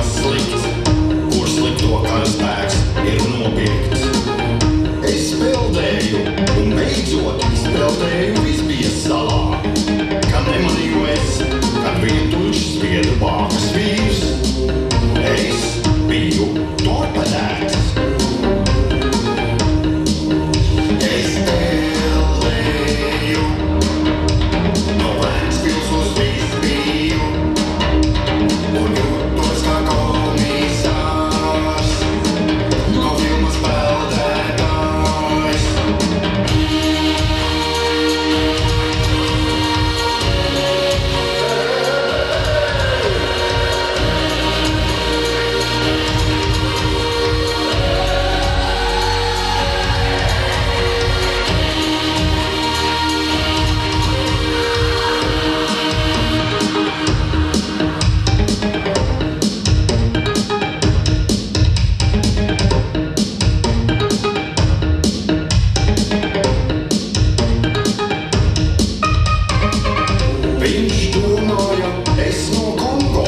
kas slikts, kur slikto karaspēks ir nopirkts. Es peldēju un beidzot izpeldēju, viss bija salā. Kad nemanīju es, kad vientuļš sviedru bākas vīrs, es biju torpedēts. Es peldēju, no Vēncpils uz Visbiju, un jutos kā komisārs, no filmas peldētājs. Viņš domāja, es no Kongo,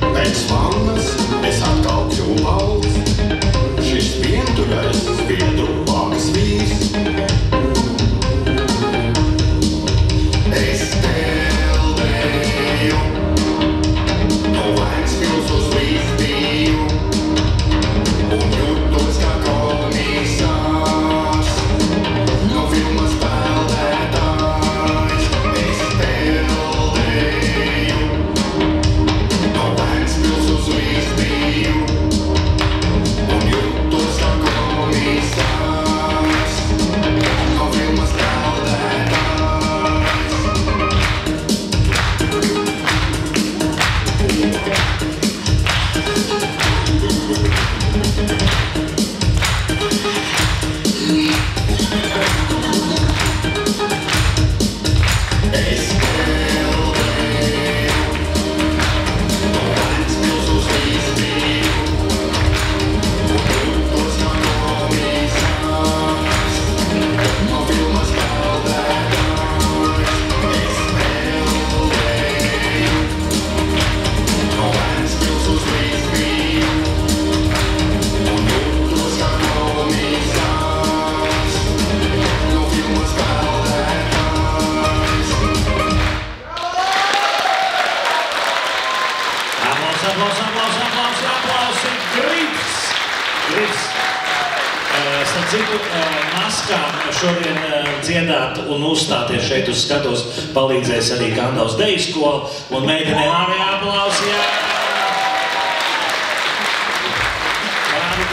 pēc vannas es atkal kļuvu balts. Šis vientuļais sviedru bākas vīrs. Es peldēju, no Vēncpils uz Visbiju, un jutos kā komisārs, no filmas peldētājs. Es peldēju, no Vēncpils uz Visbiju, un jutos kā komisārs, no filmas peldētājs. Es peldēju, no Vēncpils uz Visbiju, un jutos kā komisārs, no filmas peldētājs. Es peldēju, no Vēncpils uz Visbiju, un jutos kā komisārs, no filmas peldētājs. Aplausi, Grifs! Starp citu, maskām šodien dziedāt un uzstāties šeit uz skatos palīdzēs arī Kandavas deju skola, un meitenēm arī aplausi.